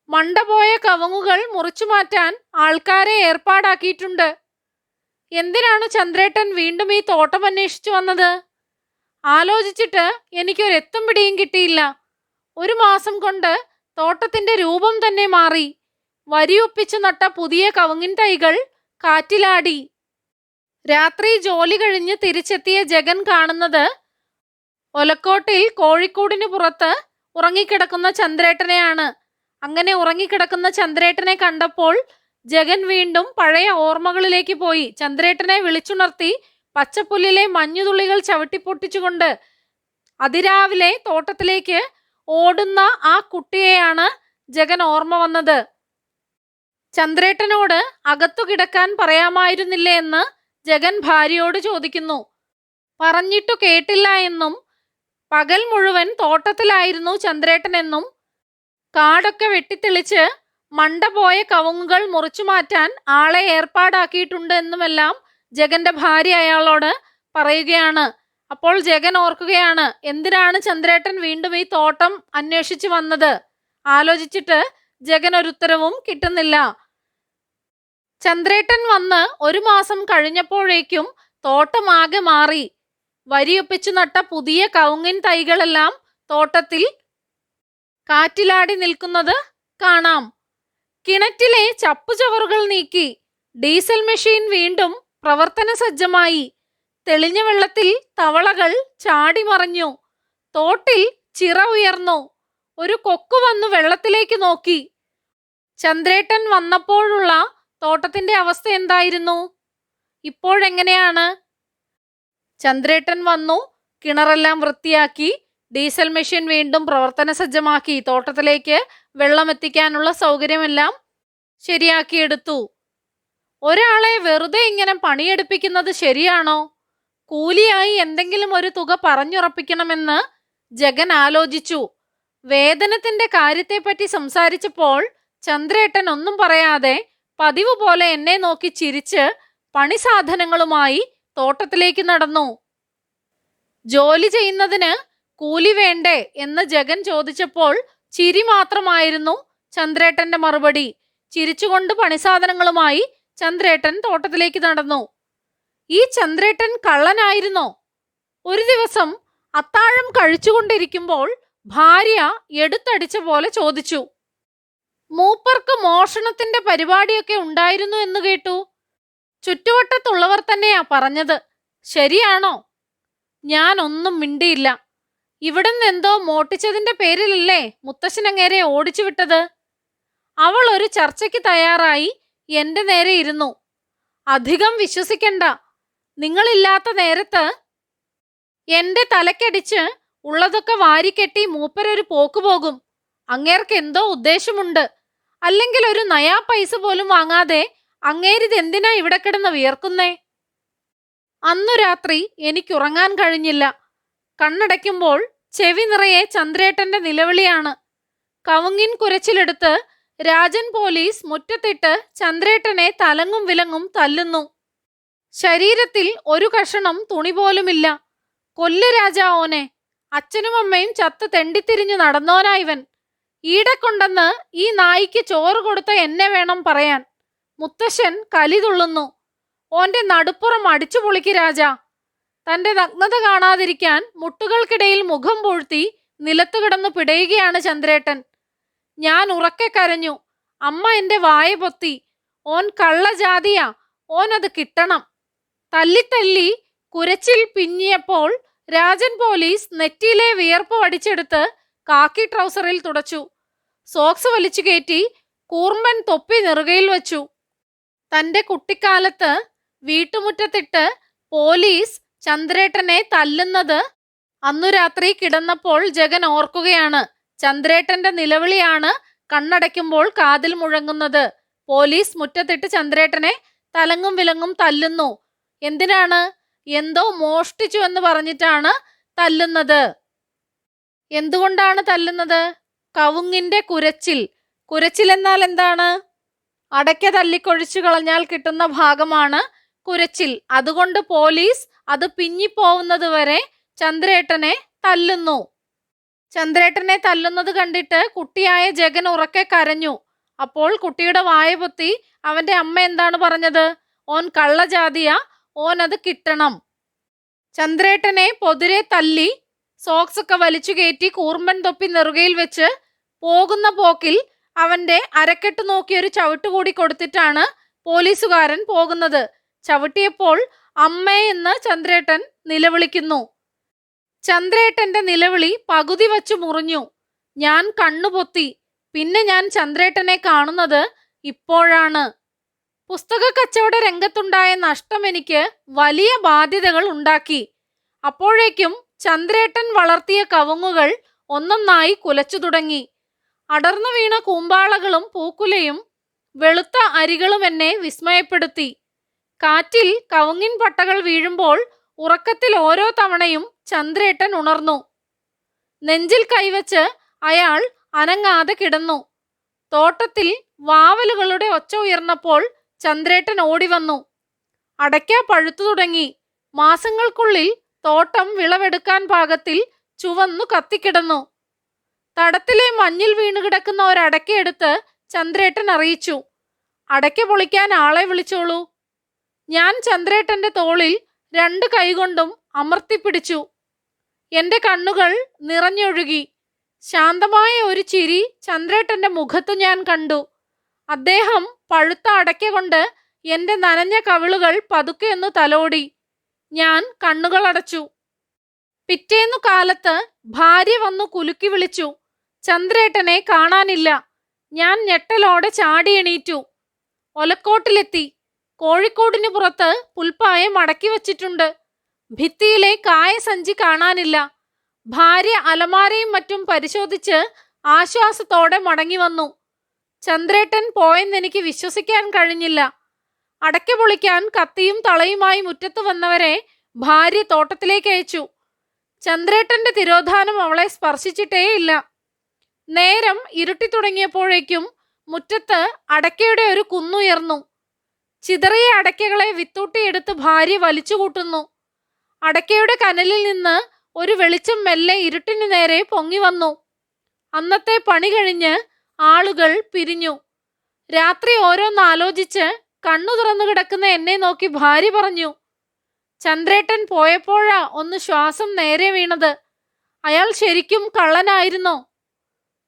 മണ്ട പോയ കവുങ്ങുകൾ മുറിച്ചു മാറ്റാൻ ആൾക്കാരെ ഏർപ്പാടാക്കിയിട്ടുണ്ട്. എന്തിനാണ് ചന്ദ്രേട്ടൻ വീണ്ടും ഈ തോട്ടം അന്വേഷിച്ചു വന്നത്? ആലോചിച്ചിട്ട് എനിക്കൊരെത്തും പിടിയും കിട്ടിയില്ല. 1 മാസം കൊണ്ട് തോട്ടത്തിന്റെ രൂപം തന്നെ മാറി. വരിയൊപ്പിച്ചു നട്ട പുതിയ കവുങ്ങിൻ തൈകൾ കാറ്റിലാടി. രാത്രി ജോലി കഴിഞ്ഞ് തിരിച്ചെത്തിയ ജഗൻ കാണുന്നത് ഒലക്കോട്ടിൽ കോഴിക്കൂടിന് പുറത്ത് ഉറങ്ങിക്കിടക്കുന്ന ചന്ദ്രേട്ടനെയാണ്. അങ്ങനെ ഉറങ്ങിക്കിടക്കുന്ന ചന്ദ്രേട്ടനെ കണ്ടപ്പോൾ ജഗൻ വീണ്ടും പഴയ ഓർമ്മകളിലേക്ക് പോയി. ചന്ദ്രേട്ടനെ വിളിച്ചുണർത്തി പച്ചപ്പുല്ലിലെ മഞ്ഞുതുള്ളികൾ ചവിട്ടിപ്പൊട്ടിച്ചുകൊണ്ട് അതിരാവിലെ തോട്ടത്തിലേക്ക് ഓടുന്ന ആ കുട്ടിയെയാണ് ജഗൻ ഓർമ്മ വന്നത്. ചന്ദ്രേട്ടനോട് അകത്തു കിടക്കാൻ പറയാമായിരുന്നില്ലേ എന്ന് ജഗൻ ഭാര്യയോട് ചോദിക്കുന്നു. പറഞ്ഞിട്ടു കേട്ടില്ല എന്നും പകൽ മുഴുവൻ തോട്ടത്തിലായിരുന്നു ചന്ദ്രേട്ടനെന്നും കാടൊക്കെ വെട്ടിത്തെളിച്ച് മണ്ട പോയ കവുങ്ങുകൾ മുറിച്ചു മാറ്റാൻ ആളെ ഏർപ്പാടാക്കിയിട്ടുണ്ട് എന്നുമെല്ലാം ജഗന്റെ ഭാര്യ അയാളോട് പറയുകയാണ്. അപ്പോൾ ജഗൻ ഓർക്കുകയാണ്, എന്തിനാണ് ചന്ദ്രേട്ടൻ വീണ്ടും ഈ തോട്ടം അന്വേഷിച്ചു വന്നത്? ആലോചിച്ചിട്ട് ജഗൻ ഒരു ഉത്തരവും കിട്ടുന്നില്ല. ചന്ദ്രേട്ടൻ വന്ന് 1 മാസം കഴിഞ്ഞപ്പോഴേക്കും തോട്ടമാകെ മാറി. വരിയൊപ്പിച്ചു നട്ട പുതിയ കവുങ്ങിൻ തൈകളെല്ലാം തോട്ടത്തിൽ കാറ്റിലാടി നിൽക്കുന്നത് കാണാം. കിണറ്റിലെ ചപ്പുചവറുകൾ നീക്കി. ഡീസൽ മെഷീൻ വീണ്ടും പ്രവർത്തന സജ്ജമായി. തെളിഞ്ഞ വെള്ളത്തിൽ തവളകൾ ചാടിമറഞ്ഞു. തോട്ടിൽ ചിറ ഉയർന്നു. ഒരു കൊക്ക് വന്നു വെള്ളത്തിലേക്ക് നോക്കി. ചന്ദ്രേട്ടൻ വന്നപ്പോഴുള്ള തോട്ടത്തിന്റെ അവസ്ഥ എന്തായിരുന്നു? ഇപ്പോഴെങ്ങനെയാണ്? ചന്ദ്രേട്ടൻ വന്നു, കിണറെല്ലാം വൃത്തിയാക്കി, ഡീസൽ മെഷീൻ വീണ്ടും പ്രവർത്തന സജ്ജമാക്കി, തോട്ടത്തിലേക്ക് വെള്ളം എത്തിക്കാനുള്ള സൗകര്യമെല്ലാം ശരിയാക്കിയെടുത്തു. ഒരാളെ വെറുതെ ഇങ്ങനെ പണിയെടുപ്പിക്കുന്നത് ശരിയാണോ? കൂലിയായി എന്തെങ്കിലും ഒരു തുക പറഞ്ഞുറപ്പിക്കണമെന്ന് ജഗൻ ആലോചിച്ചു. വേതനത്തിന്റെ കാര്യത്തെപ്പറ്റി സംസാരിച്ചപ്പോൾ ചന്ദ്രേട്ടൻ ഒന്നും പറയാതെ പതിവ് പോലെ എന്നെ നോക്കി ചിരിച്ച് പണി സാധനങ്ങളുമായി തോട്ടത്തിലേക്ക് നടന്നു. ജോലി ചെയ്യുന്നതിന് കൂലി വേണ്ടേ എന്ന് ജഗൻ ചോദിച്ചപ്പോൾ ചിരി മാത്രമായിരുന്നു ചന്ദ്രേട്ടന്റെ മറുപടി. ചിരിച്ചുകൊണ്ട് പണിസാധനങ്ങളുമായി ചന്ദ്രേട്ടൻ തോട്ടത്തിലേക്ക് നടന്നു. ഈ ചന്ദ്രേട്ടൻ കള്ളനായിരുന്നോ? ഒരു ദിവസം അത്താഴം കഴിച്ചുകൊണ്ടിരിക്കുമ്പോൾ ഭാര്യ എടുത്തടിച്ച പോലെ ചോദിച്ചു, മൂപ്പർക്ക് മോഷണത്തിന്റെ പരിപാടിയൊക്കെ ഉണ്ടായിരുന്നു എന്ന് കേട്ടു. ചുറ്റുവട്ടത്തുള്ളവർ തന്നെയാ പറഞ്ഞത്, ശരിയാണോ? ഞാൻ ഒന്നും മിണ്ടിയില്ല. ഇവിടുന്ന് എന്തോ മോട്ടിച്ചതിന്റെ പേരിലല്ലേ മുത്തശ്ശനങ്ങേരെ ഓടിച്ചു വിട്ടത്? അവൾ ഒരു ചർച്ചയ്ക്ക് തയ്യാറായി എന്റെ നേരെ ഇരുന്നു. അധികം വിശ്വസിക്കണ്ട. നിങ്ങളില്ലാത്ത നേരത്ത് എന്റെ തലക്കടിച്ച് ഉള്ളതൊക്കെ വാരിക്കെട്ടി മൂപ്പരൊരു പോക്ക് പോകും. അങ്ങേർക്ക് എന്തോ ഉദ്ദേശമുണ്ട്. അല്ലെങ്കിൽ ഒരു നയാ പൈസ പോലും വാങ്ങാതെ അങ്ങേരിതെന്തിനാ ഇവിടെ കിടന്ന് വിയർക്കുന്നേ? അന്നു രാത്രി എനിക്കുറങ്ങാൻ കഴിഞ്ഞില്ല. കണ്ണടയ്ക്കുമ്പോൾ ചെവി നിറയെ ചന്ദ്രേട്ടന്റെ നിലവിളിയാണ്. കവുങ്ങിൻ കുരച്ചിലെടുത്ത് രാജൻ പോലീസ് മുറ്റത്തിട്ട് ചന്ദ്രേട്ടനെ തലങ്ങും വിലങ്ങും തല്ലുന്നു. ശരീരത്തിൽ ഒരു കഷണം തുണി പോലുമില്ല. കൊല്ല് രാജാ ഓനെ. അച്ഛനും അമ്മയും ചത്ത് തെണ്ടിത്തിരിഞ്ഞു നടന്നോനാ ഇവൻ. ഈടെ കൊണ്ടെന്ന് ഈ നായിക്ക് ചോറ് കൊടുത്ത എന്നെ വേണം പറയാൻ. മുത്തശ്ശൻ കലി തുള്ളുന്നു. ഓന്റെ നടുപ്പുറം അടിച്ചു പൊളിക്ക് രാജാ. തന്റെ നഗ്നത കാണാതിരിക്കാൻ മുട്ടുകൾക്കിടയിൽ മുഖം പൂഴ്ത്തി നിലത്തു കിടന്നു പിടയുകയാണ് ചന്ദ്രേട്ടൻ. ഞാൻ ഉറക്കെ കരഞ്ഞു. അമ്മ എന്റെ വായ പൊത്തി. ഓൻ കള്ളജാതിയാ, ഓൻ അത് കിട്ടണം. തല്ലി കുരച്ചിൽ പിന്നിയപ്പോൾ രാജൻ പോലീസ് നെറ്റിയിലെ വിയർപ്പ് വടിച്ചെടുത്ത് കാക്കി ട്രൗസറിൽ തുടച്ചു. സോക്സ് വലിച്ചു കയറ്റി കൂർമ്പൻ തൊപ്പി നെറുകയിൽ വച്ചു. തന്റെ കുട്ടിക്കാലത്ത് വീട്ടുമുറ്റത്തിട്ട് പോലീസ് ചന്ദ്രേട്ടനെ തല്ലുന്നത് അന്നു രാത്രി കിടന്നപ്പോൾ ജഗൻ ഓർക്കുകയാണ്. ചന്ദ്രേട്ടന്റെ നിലവിളിയാണ് കണ്ണടയ്ക്കുമ്പോൾ കാതിൽ മുഴങ്ങുന്നത്. പോലീസ് മുറ്റത്തിട്ട് ചന്ദ്രേട്ടനെ തലങ്ങും വിലങ്ങും തല്ലുന്നു. എന്തിനാണ്? എന്തോ മോഷ്ടിച്ചു എന്ന് പറഞ്ഞിട്ടാണ് തല്ലുന്നത്. എന്തുകൊണ്ടാണ് തല്ലുന്നത്? കവുങ്ങിന്റെ കുരച്ചിൽ. കുരച്ചിൽ എന്നാൽ എന്താണ്? അടയ്ക്ക തല്ലിക്കൊഴിച്ചു കളഞ്ഞാൽ കിട്ടുന്ന ഭാഗമാണ് കുരച്ചിൽ. അതുകൊണ്ട് പോലീസ് അത് പിഞ്ഞിപ്പോവുന്നത് വരെ ചന്ദ്രേട്ടനെ തല്ലുന്നു. ചന്ദ്രേട്ടനെ തല്ലുന്നത് കണ്ടിട്ട് കുട്ടിയായ ജഗൻ ഉറക്കെ കരഞ്ഞു. അപ്പോൾ കുട്ടിയുടെ വായ പൊത്തി അവന്റെ അമ്മ എന്താണ് പറഞ്ഞത്? ഓൻ കള്ളജാതിയാ, ഓൻ അത് കിട്ടണം. ചന്ദ്രേട്ടനെ പൊതിരെ തല്ലി സോക്സ് ഒക്കെ വലിച്ചു കയറ്റി കൂർമ്പൻ തൊപ്പി നെറുകയിൽ വെച്ച് പോകുന്ന പോക്കിൽ അവന്റെ അരക്കെട്ട് നോക്കി ഒരു ചവിട്ട് കൂടി കൊടുത്തിട്ടാണ് പോലീസുകാരൻ പോകുന്നത്. ചവിട്ടിയപ്പോൾ അമ്മേ എന്ന് ചന്ദ്രേട്ടൻ നിലവിളിക്കുന്നു. ചന്ദ്രേട്ടന്റെ നിലവിളി പകുതി വച്ചു മുറിഞ്ഞു. ഞാൻ കണ്ണുപൊത്തി. പിന്നെ ഞാൻ ചന്ദ്രേട്ടനെ കാണുന്നത് ഇപ്പോഴാണ്. പുസ്തക കച്ചവട രംഗത്തുണ്ടായ നഷ്ടം എനിക്ക് വലിയ ബാധ്യതകൾ ഉണ്ടാക്കി. അപ്പോഴേക്കും ചന്ദ്രേട്ടൻ വളർത്തിയ കവുങ്ങുകൾ ഒന്നൊന്നായി കുലച്ചു തുടങ്ങി. അടർന്നു വീണ കൂമ്പാളകളും പൂക്കുലയും വെളുത്ത അരികളും എന്നെ വിസ്മയപ്പെടുത്തി. കാറ്റിൽ കവുങ്ങിൻ പട്ടകൾ വീഴുമ്പോൾ ഉറക്കത്തിൽ ഓരോ തവണയും ചന്ദ്രേട്ടൻ ഉണർന്നു. നെഞ്ചിൽ കൈവച്ച് അയാൾ അനങ്ങാതെ കിടന്നു. തോട്ടത്തിൽ വാവലുകളുടെ ഒച്ച ഉയർന്നപ്പോൾ ചന്ദ്രേട്ടൻ ഓടി വന്നു. അടയ്ക്ക പഴുത്തു തുടങ്ങി. മാസങ്ങൾക്കുള്ളിൽ തോട്ടം വിളവെടുക്കാൻ പാകത്തിൽ ചുവന്നു കത്തിക്കിടന്നു. തടത്തിലെ മഞ്ഞിൽ വീണുകിടക്കുന്ന ഒരടയ്ക്കയെടുത്ത് ചന്ദ്രേട്ടൻ അറിയിച്ചു. അടയ്ക്ക പൊളിക്കാൻ ആളെ വിളിച്ചോളൂ. ഞാൻ ചന്ദ്രേട്ടന്റെ തോളിൽ 2 കൈകൊണ്ടും അമർത്തിപ്പിടിച്ചു. എന്റെ കണ്ണുകൾ നിറഞ്ഞൊഴുകി. ശാന്തമായ ഒരു ചിരി ചന്ദ്രേട്ടന്റെ മുഖത്തു ഞാൻ കണ്ടു. അദ്ദേഹം പഴുത്ത അടയ്ക്ക കൊണ്ട് എന്റെ നനഞ്ഞ കവിളുകൾ പതുക്കെ ഒന്ന് തലോടി. ഞാൻ കണ്ണുകൾ അടച്ചു. പിറ്റേന്നു കാലത്ത് ഭാര്യ വന്നു കുലുക്കി വിളിച്ചു. ചന്ദ്രേട്ടനെ കാണാനില്ല. ഞാൻ ഞെട്ടലോടെ ചാടി എണീറ്റു. ഒലക്കോട്ടിലെത്തി. കോഴിക്കോടിന് പുറത്ത് പുൽപ്പായം മടക്കി വച്ചിട്ടുണ്ട്. ഭിത്തിയിലെ കായസഞ്ചി കാണാനില്ല. ഭാര്യ അലമാരയും മറ്റും പരിശോധിച്ച് ആശ്വാസത്തോടെ മടങ്ങി വന്നു. ചന്ദ്രേട്ടൻ പോയെന്നെനിക്ക് വിശ്വസിക്കാൻ കഴിഞ്ഞില്ല. അടയ്ക്ക പൊളിക്കാൻ കത്തിയും തളയുമായി മുറ്റത്ത് വന്നവരെ ഭാര്യ തോട്ടത്തിലേക്ക് അയച്ചു. ചന്ദ്രേട്ടന്റെ തിരോധാനം അവളെ സ്പർശിച്ചിട്ടേയില്ല. നേരം ഇരുട്ടി തുടങ്ങിയപ്പോഴേക്കും മുറ്റത്ത് അടയ്ക്കയുടെ ഒരു കുന്നുയർന്നു. ചിതറിയ അടയ്ക്കകളെ വിത്തൂട്ടിയെടുത്ത് ഭാര്യ വലിച്ചുകൂട്ടുന്നു. അടയ്ക്കയുടെ കനലിൽ നിന്ന് ഒരു വെളിച്ചം മെല്ലെ ഇരുട്ടിനു നേരെ പൊങ്ങി വന്നു. അന്നത്തെ പണി കഴിഞ്ഞ് ആളുകൾ പിരിഞ്ഞു. രാത്രി ഓരോന്നാലോചിച്ച് കണ്ണു തുറന്നു കിടക്കുന്ന എന്നെ നോക്കി ഭാര്യ പറഞ്ഞു, ചന്ദ്രേട്ടൻ പോയപ്പോഴാ ഒന്ന് ശ്വാസം നേരെ വീണത്. അയാൾ ശരിക്കും കള്ളനായിരുന്നോ?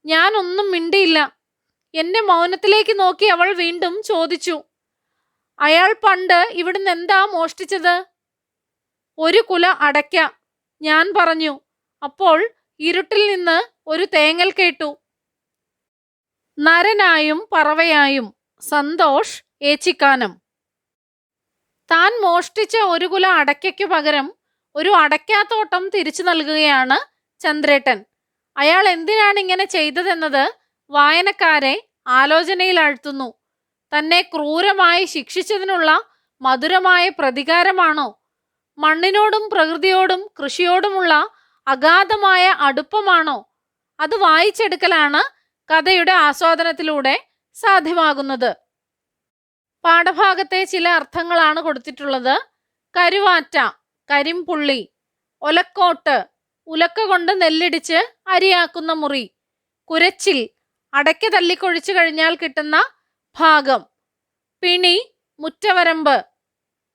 ഞാൻ ഒന്നും മിണ്ടിയില്ല. എന്റെ മൗനത്തിലേക്ക് നോക്കി അവൾ വീണ്ടും ചോദിച്ചു, അയാൾ പണ്ട് ഇവിടുന്ന് എന്താ മോഷ്ടിച്ചത്? 1 കുല അടയ്ക്ക, ഞാൻ പറഞ്ഞു. അപ്പോൾ ഇരുട്ടിൽ നിന്ന് ഒരു തേങ്ങൽ കേട്ടു. നരനായും പറവയായും സന്തോഷ് ഏച്ചിക്കാനം. താൻ മോഷ്ടിച്ച 1 കുല അടയ്ക്കയ്ക്കു പകരം ഒരു അടയ്ക്കാത്തോട്ടം തിരിച്ചു നൽകുകയാണ് ചന്ദ്രേട്ടൻ. അയാൾ എന്തിനാണ് ഇങ്ങനെ ചെയ്തതെന്നത് വായനക്കാരെ ആലോചനയിലാഴ്ത്തുന്നു. തന്നെ ക്രൂരമായി ശിക്ഷിച്ചതിനുള്ള മധുരമായ പ്രതികാരമാണോ? മണ്ണിനോടും പ്രകൃതിയോടും കൃഷിയോടുമുള്ള അഗാധമായ അടുപ്പമാണോ? അത് വായിച്ചെടുക്കലാണ് കഥയുടെ ആസ്വാദനത്തിലൂടെ സാധ്യമാകുന്നത്. പാഠഭാഗത്തെ ചില അർത്ഥങ്ങളാണ് കൊടുത്തിട്ടുള്ളത്. കരുവാറ്റ, കരിമ്പുള്ളി. ഒലക്കോട്ട്, ഉലക്ക കൊണ്ട് നെല്ലിടിച്ച് അരിയാക്കുന്ന മുറി. കുരച്ചിൽ, അടയ്ക്ക തല്ലിക്കൊഴിച്ചു കഴിഞ്ഞാൽ കിട്ടുന്ന ഭാഗം. പിണി, മുറ്റവരമ്പ്.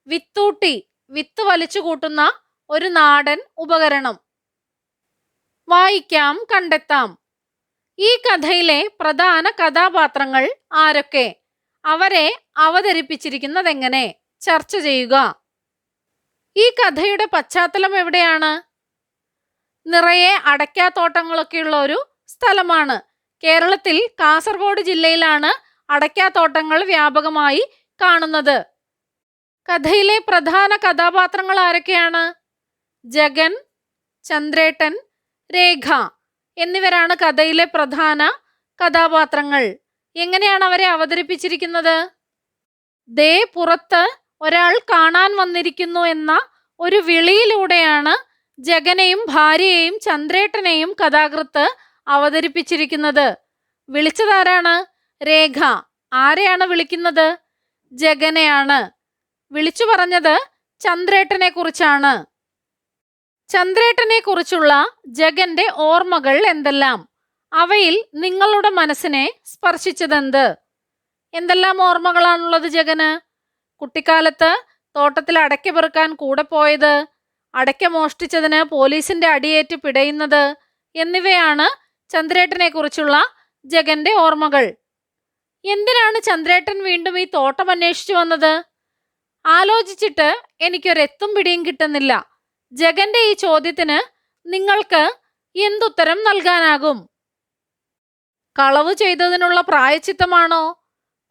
വിത്തൂട്ടി, വിത്ത് വലിച്ചു കൂട്ടുന്ന ഒരു നാടൻ ഉപകരണം. വായിക്കാം, കണ്ടെത്താം. ഈ കഥയിലെ പ്രധാന കഥാപാത്രങ്ങൾ ആരൊക്കെ? അവരെ അവതരിപ്പിച്ചിരിക്കുന്നതെങ്ങനെ? ചർച്ച ചെയ്യുക. ഈ കഥയുടെ പശ്ചാത്തലം എവിടെയാണ്? നിറയെ അടയ്ക്കാത്തോട്ടങ്ങളൊക്കെയുള്ള ഒരു സ്ഥലമാണ്. കേരളത്തിൽ കാസർഗോഡ് ജില്ലയിലാണ് അടയ്ക്കാത്തോട്ടങ്ങൾ വ്യാപകമായി കാണുന്നത്. കഥയിലെ പ്രധാന കഥാപാത്രങ്ങൾ ആരൊക്കെയാണ്? ജഗൻ, ചന്ദ്രേട്ടൻ, രേഖ എന്നിവരാണ് കഥയിലെ പ്രധാന കഥാപാത്രങ്ങൾ. എങ്ങനെയാണ് അവരെ അവതരിപ്പിച്ചിരിക്കുന്നത്? ദേ പുറത്ത് ഒരാൾ കാണാൻ വന്നിരിക്കുന്നു എന്ന ഒരു വിളിയിലൂടെയാണ് ജഗനെയും ഭാര്യയെയും ചന്ദ്രേട്ടനെയും കഥാകൃത്ത് അവതരിപ്പിച്ചിരിക്കുന്നത്. വിളിച്ചതാരാണ്? രേഖ. ആരെയാണ് വിളിക്കുന്നത്? ജഗനെയാണ്. വിളിച്ചു പറഞ്ഞത് ചന്ദ്രേട്ടനെ കുറിച്ചാണ്. ചന്ദ്രേട്ടനെ കുറിച്ചുള്ള ജഗന്റെ ഓർമ്മകൾ എന്തെല്ലാം? അവയിൽ നിങ്ങളുടെ മനസ്സിനെ സ്പർശിച്ചതെന്ത്? എന്തെല്ലാം ഓർമ്മകളാണുള്ളത് ജഗന്? കുട്ടിക്കാലത്ത് തോട്ടത്തിൽ അടയ്ക്ക പെറുക്കാൻ കൂടെ പോയത്, അടയ്ക്ക മോഷ്ടിച്ചതിന് പോലീസിന്റെ അടിയേറ്റ് പിടയുന്നത് എന്നിവയാണ് ചന്ദ്രേട്ടനെ കുറിച്ചുള്ള ജഗന്റെ ഓർമ്മകൾ. എന്തിനാണ് ചന്ദ്രേട്ടൻ വീണ്ടും ഈ തോട്ടം അന്വേഷിച്ചു വന്നത്? ആലോചിച്ചിട്ട് എനിക്കൊരെത്തും പിടിയും കിട്ടുന്നില്ല. ജഗന്റെ ഈ ചോദ്യത്തിന് നിങ്ങൾക്ക് എന്തുത്തരം നൽകാനാകും? കളവ് ചെയ്തതിനുള്ള പ്രായശ്ചിത്തമാണോ?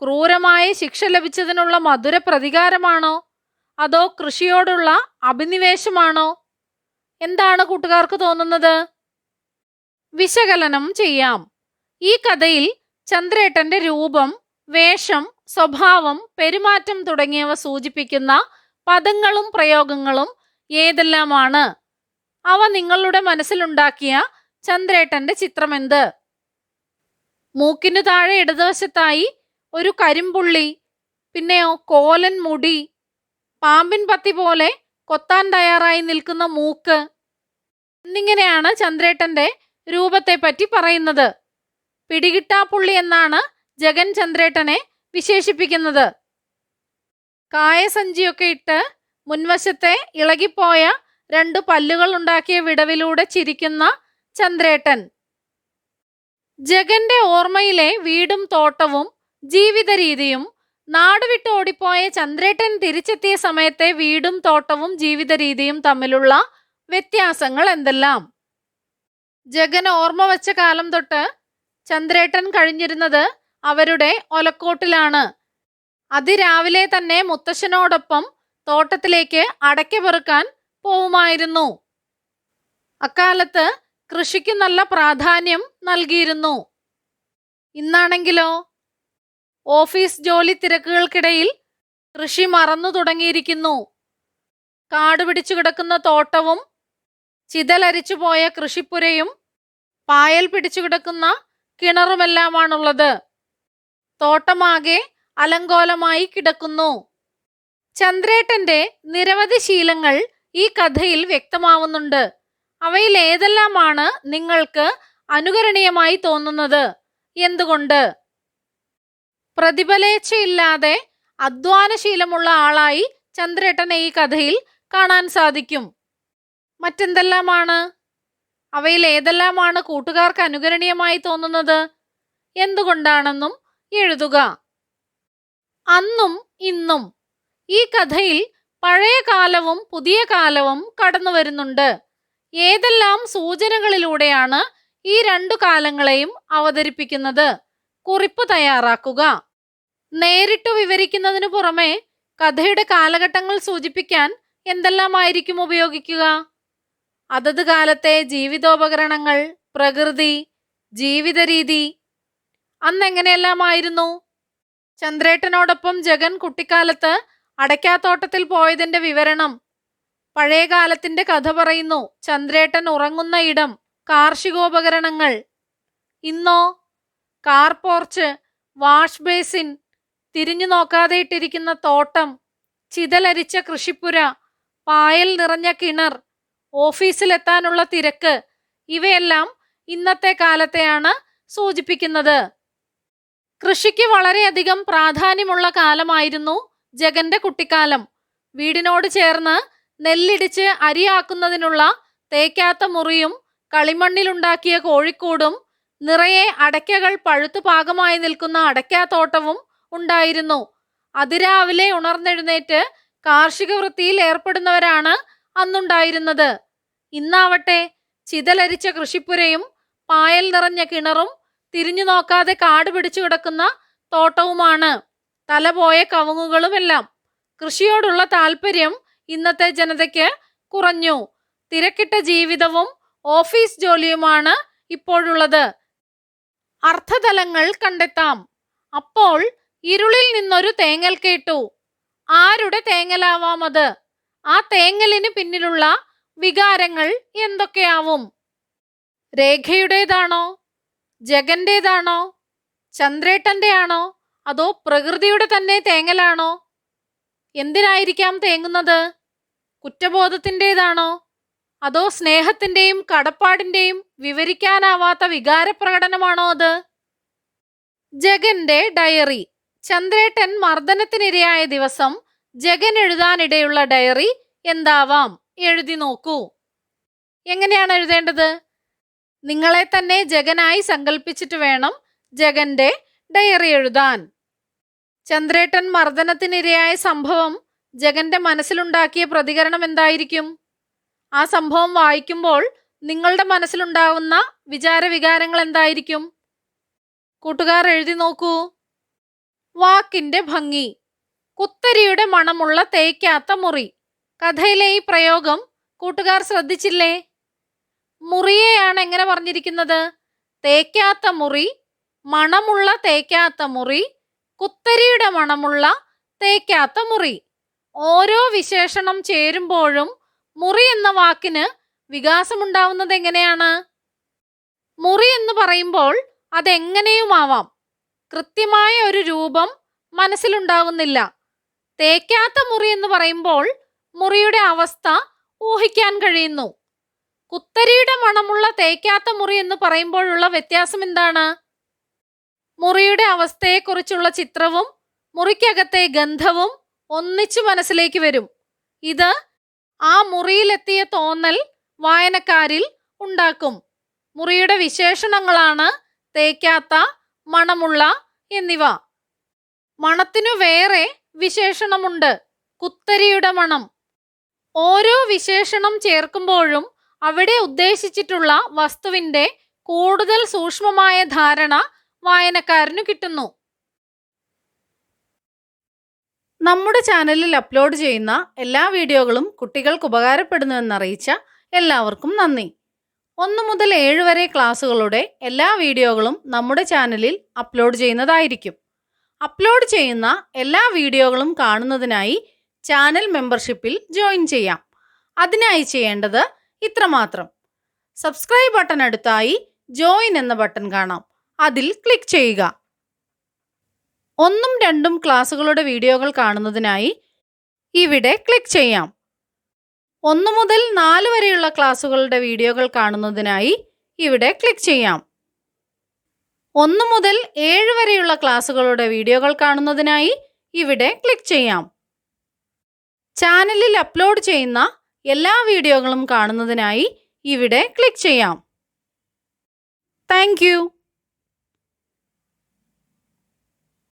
ക്രൂരമായ ശിക്ഷ ലഭിച്ചതിനുള്ള മധുര പ്രതികാരമാണോ? അതോ കൃഷിയോടുള്ള അഭിനിവേശമാണോ? എന്താണ് കൂട്ടുകാർക്ക് തോന്നുന്നത്? വിശകലനം ചെയ്യാം. ഈ കഥയിൽ ചന്ദ്രേട്ടന്റെ രൂപം, വേഷം, സ്വഭാവം, പെരുമാറ്റം തുടങ്ങിയവ സൂചിപ്പിക്കുന്ന പദങ്ങളും പ്രയോഗങ്ങളും ഏതെല്ലാമാണ്? അവ നിങ്ങളുടെ മനസ്സിലുണ്ടാക്കിയ ചന്ദ്രേട്ടന്റെ ചിത്രമെന്ത്? മൂക്കിനു താഴെ ഇടതുവശത്തായി ഒരു കരിമ്പുള്ളി, പിന്നെയോ കോലൻ മുടി, പാമ്പിൻ പത്തി പോലെ കൊത്താൻ തയ്യാറായി നിൽക്കുന്ന മൂക്ക് എന്നിങ്ങനെയാണ് ചന്ദ്രേട്ടന്റെ രൂപത്തെ പറ്റി പറയുന്നത്. പിടികിട്ടാപ്പുള്ളി എന്നാണ് ജഗൻ ചന്ദ്രേട്ടനെ വിശേഷിപ്പിക്കുന്നത്. കായസഞ്ചിയൊക്കെ ഇട്ട് മുൻവശത്തെ ഇളകിപ്പോയ 2 പല്ലുകൾ ഉണ്ടാക്കിയ വിടവിലൂടെ ചിരിക്കുന്ന ചന്ദ്രേട്ടൻ. ജഗന്റെ ഓർമ്മയിലെ വീടും തോട്ടവും ജീവിത രീതിയും നാടുവിട്ട് ഓടിപ്പോയ ചന്ദ്രേട്ടൻ തിരിച്ചെത്തിയ സമയത്തെ വീടും തോട്ടവും ജീവിത രീതിയും തമ്മിലുള്ള വ്യത്യാസങ്ങൾ എന്തെല്ലാം? ജഗൻ ഓർമ്മ വച്ച കാലം തൊട്ട് ചന്ദ്രേട്ടൻ കഴിഞ്ഞിരുന്നത് അവരുടെ ഒലക്കോട്ടിലാണ്. അതിരാവിലെ തന്നെ മുത്തശ്ശനോടൊപ്പം തോട്ടത്തിലേക്ക് അടയ്ക്ക പെറുക്കാൻ പോവുമായിരുന്നു. അക്കാലത്ത് കൃഷിക്ക് നല്ല പ്രാധാന്യം നൽകിയിരുന്നു. ഇന്നാണെങ്കിലോ ഓഫീസ് ജോലി തിരക്കുകൾക്കിടയിൽ കൃഷി മറന്നു തുടങ്ങിയിരിക്കുന്നു. കാടുപിടിച്ചു കിടക്കുന്ന തോട്ടവും ചിതലരിച്ചു പോയ കൃഷിപ്പുരയും പായൽ പിടിച്ചു കിടക്കുന്ന കിണറുമെല്ലാമാണുള്ളത്. തോട്ടമാകെ അലങ്കോലമായി കിടക്കുന്നു. ചന്ദ്രേട്ടന്റെ നിരവധി ശീലങ്ങൾ ഈ കഥയിൽ വ്യക്തമാവുന്നുണ്ട്. അവയിൽ ഏതെല്ലാമാണ് നിങ്ങൾക്ക് അനുകരണീയമായി തോന്നുന്നത്? എന്തുകൊണ്ട്? പ്രതിഫലേച്ഛയില്ലാതെ അധ്വാനശീലമുള്ള ആളായി ചന്ദ്രേട്ടനെ ഈ കഥയിൽ കാണാൻ സാധിക്കും. മറ്റെന്തെല്ലാമാണ്? അവയിൽ ഏതെല്ലാമാണ് കൂട്ടുകാർക്ക് അനുകരണീയമായി തോന്നുന്നത്? എന്തുകൊണ്ടാണെന്നും എഴുതുക. അന്നും ഇന്നും. ഈ കഥയിൽ പഴയ കാലവും പുതിയ കാലവും കടന്നു വരുന്നുണ്ട്. ഏതെല്ലാം സൂചനകളിലൂടെയാണ് ഈ 2 കാലങ്ങളെയും അവതരിപ്പിക്കുന്നത്? കുറിപ്പ് തയ്യാറാക്കുക. നേരിട്ട് വിവരിക്കുന്നതിനു പുറമെ കഥയുടെ കാലഘട്ടങ്ങൾ സൂചിപ്പിക്കാൻ എന്തെല്ലാമായിരിക്കും ഉപയോഗിക്കുക? അതത് കാലത്തെ ജീവിതോപകരണങ്ങൾ, പ്രകൃതി, ജീവിത രീതി. അന്നെങ്ങനെയെല്ലാമായിരുന്നു? ചന്ദ്രേട്ടനോടൊപ്പം ജഗൻ കുട്ടിക്കാലത്ത് അടയ്ക്കാത്തോട്ടത്തിൽ പോയതിന്റെ വിവരണം. പഴയകാലത്തിന്റെ കഥ പറയുന്നു. ചന്ദ്രേട്ടൻ ഉറങ്ങുന്ന ഇടം, കാർഷികോപകരണങ്ങൾ. ഇന്നോ കാർ പോർച്ച്, വാഷ് ബേസിൻ, തിരിഞ്ഞു നോക്കാതെ ഇട്ടിരിക്കുന്ന തോട്ടം, ചിതലരിച്ച കൃഷിപ്പുര, പായൽ നിറഞ്ഞ കിണർ, ഓഫീസിലെത്താനുള്ള തിരക്ക്. ഇവയെല്ലാം ഇന്നത്തെ കാലത്തെയാണ് സൂചിപ്പിക്കുന്നത്. കൃഷിക്ക് വളരെയധികം പ്രാധാന്യമുള്ള കാലമായിരുന്നു ജഗന്റെ കുട്ടിക്കാലം. വീടിനോട് ചേർന്ന് നെല്ലിടിച്ച് അരിയാക്കുന്നതിനുള്ള തേക്കാത്ത മുറിയും കളിമണ്ണിലുണ്ടാക്കിയ കോഴിക്കൂടും നിറയെ അടയ്ക്കകൾ പഴുത്തു പാകമായി നിൽക്കുന്ന അടയ്ക്കാത്തോട്ടവും ഉണ്ടായിരുന്നു. അതിരാവിലെ ഉണർന്നെഴുന്നേറ്റ് കാർഷിക വൃത്തിയിൽ ഏർപ്പെടുന്നവരാണ് അന്നുണ്ടായിരുന്നത്. ഇന്നാവട്ടെ ചിതലരിച്ച കൃഷിപ്പുരയും പായൽ നിറഞ്ഞ കിണറും തിരിഞ്ഞു നോക്കാതെ കാട് പിടിച്ചു കിടക്കുന്ന തോട്ടവുമാണ്. തലപോയ കവുങ്ങുകളുമെല്ലാം. കൃഷിയോടുള്ള താല്പര്യം ഇന്നത്തെ ജനതയ്ക്ക് കുറഞ്ഞു. തിരക്കിട്ട ജീവിതവും ഓഫീസ് ജോലിയുമാണ് ഇപ്പോഴുള്ളത്. അർത്ഥതലങ്ങൾ കണ്ടെത്താം. അപ്പോൾ ഇരുളിൽ നിന്നൊരു തേങ്ങൽ കേട്ടു. ആരുടെ തേങ്ങലാവാം അത്? ആ തേങ്ങലിന് പിന്നിലുള്ള വികാരങ്ങൾ എന്തൊക്കെയാവും? രേഖയുടേതാണോ? ജഗന്റേതാണോ? ചന്ദ്രേട്ടന്റെ ആണോ? അതോ പ്രകൃതിയുടെ തന്നെ തേങ്ങലാണോ? എന്തിനായിരിക്കാം തേങ്ങുന്നത്? കുറ്റബോധത്തിൻ്റെതാണോ? അതോ സ്നേഹത്തിൻ്റെയും കടപ്പാടിൻ്റെയും വിവരിക്കാനാവാത്ത വികാരപ്രകടനമാണോ അത്? ജഗന്റെ ഡയറി. ചന്ദ്രേട്ടൻ മർദ്ദനത്തിനിരയായ ദിവസം ജഗൻ എഴുതാനിടയുള്ള ഡയറി എന്താവാം? എഴുതി നോക്കൂ. എങ്ങനെയാണ് എഴുതേണ്ടത്? നിങ്ങളെ തന്നെ ജഗനായി സങ്കല്പിച്ചിട്ട് വേണം ജഗന്റെ ഡയറി എഴുതാൻ. ചന്ദ്രേട്ടൻ മർദ്ദനത്തിനിരയായ സംഭവം ജഗന്റെ മനസ്സിലുണ്ടാക്കിയ പ്രതികരണം എന്തായിരിക്കും? ആ സംഭവം വായിക്കുമ്പോൾ നിങ്ങളുടെ മനസ്സിലുണ്ടാവുന്ന വിചാരവികാരങ്ങൾ എന്തായിരിക്കും? കൂട്ടുകാർ എഴുതി നോക്കൂ. വാക്കിന്റെ ഭംഗി. കുത്തരിയുടെ മണമുള്ള തേക്കാത്ത മുറി. കഥയിലെ ഈ പ്രയോഗം കൂട്ടുകാർ ശ്രദ്ധിച്ചില്ലേ? മുറിയെയാണ് എങ്ങനെ പറഞ്ഞിരിക്കുന്നത്? തേക്കാത്ത മുറി, മണമുള്ള തേക്കാത്ത മുറി, കുത്തരിയുടെ മണമുള്ള തേക്കാത്ത മുറി. ഓരോ വിശേഷണം ചേരുമ്പോഴും മുറി എന്ന വാക്കിന് വികാസമുണ്ടാവുന്നത് എങ്ങനെയാണ്? മുറി എന്ന് പറയുമ്പോൾ അതെങ്ങനെയുമാവാം. കൃത്യമായ ഒരു രൂപം മനസ്സിലുണ്ടാവുന്നില്ല. തേക്കാത്ത മുറി എന്ന് പറയുമ്പോൾ മുറിയുടെ അവസ്ഥ ഊഹിക്കാൻ കഴിയുന്നു. കുത്തരിയുടെ മണമുള്ള തേക്കാത്ത മുറി എന്ന് പറയുമ്പോഴുള്ള വ്യത്യാസം എന്താണ്? മുറിയുടെ അവസ്ഥയെക്കുറിച്ചുള്ള ചിത്രവും മുറിക്കകത്തെ ഗന്ധവും ഒന്നിച്ചു മനസ്സിലേക്ക് വരും. ഇത് ആ മുറിയിലെത്തിയ തോന്നൽ വായനക്കാരിൽ ഉണ്ടാക്കും. മുറിയുടെ വിശേഷണങ്ങളാണ് തേക്കാത്ത, മണമുള്ള എന്നിവ. മണത്തിനു വേറെ വിശേഷണമുണ്ട്, കുത്തരിയുടെ മണം. ഓരോ വിശേഷണം ചേർക്കുമ്പോഴും അവിടെ ഉദ്ദേശിച്ചിട്ടുള്ള വസ്തുവിന്റെ കൂടുതൽ സൂക്ഷ്മമായ ധാരണ വായനക്കാരന് കിട്ടുന്നു. നമ്മുടെ ചാനലിൽ അപ്ലോഡ് ചെയ്യുന്ന എല്ലാ വീഡിയോകളും കുട്ടികൾക്ക് ഉപകാരപ്പെടുന്നുവെന്നറിയിച്ച എല്ലാവർക്കും നന്ദി. 1 മുതൽ 7 വരെ ക്ലാസ്സുകളുടെ എല്ലാ വീഡിയോകളും നമ്മുടെ ചാനലിൽ അപ്ലോഡ് ചെയ്യുന്നതായിരിക്കും. അപ്ലോഡ് ചെയ്യുന്ന എല്ലാ വീഡിയോകളും കാണുന്നതിനായി ചാനൽ മെമ്പർഷിപ്പിൽ ജോയിൻ ചെയ്യാം. അതിനായി ചെയ്യേണ്ടത് ഇത്രമാത്രം. സബ്സ്ക്രൈബ് ബട്ടൺ അടുത്തായി ജോയിൻ എന്ന ബട്ടൺ കാണാം. അതിൽ ക്ലിക്ക് ചെയ്യുക. 1ഉം 2ഉം ക്ലാസ്സുകളുടെ വീഡിയോകൾ കാണുന്നതിനായി ഇവിടെ ക്ലിക്ക് ചെയ്യാം. 1 മുതൽ 4 വരെയുള്ള ക്ലാസ്സുകളുടെ വീഡിയോകൾ കാണുന്നതിനായി ഇവിടെ ക്ലിക്ക് ചെയ്യാം. 1 മുതൽ 7 വരെയുള്ള ക്ലാസ്സുകളുടെ വീഡിയോകൾ കാണുന്നതിനായി ഇവിടെ ക്ലിക്ക് ചെയ്യാം. ചാനലിൽ അപ്ലോഡ് ചെയ്യുന്ന എല്ലാ വീഡിയോകളും കാണുന്നതിനായി ഇവിടെ ക്ലിക്ക് ചെയ്യാം. Thank you.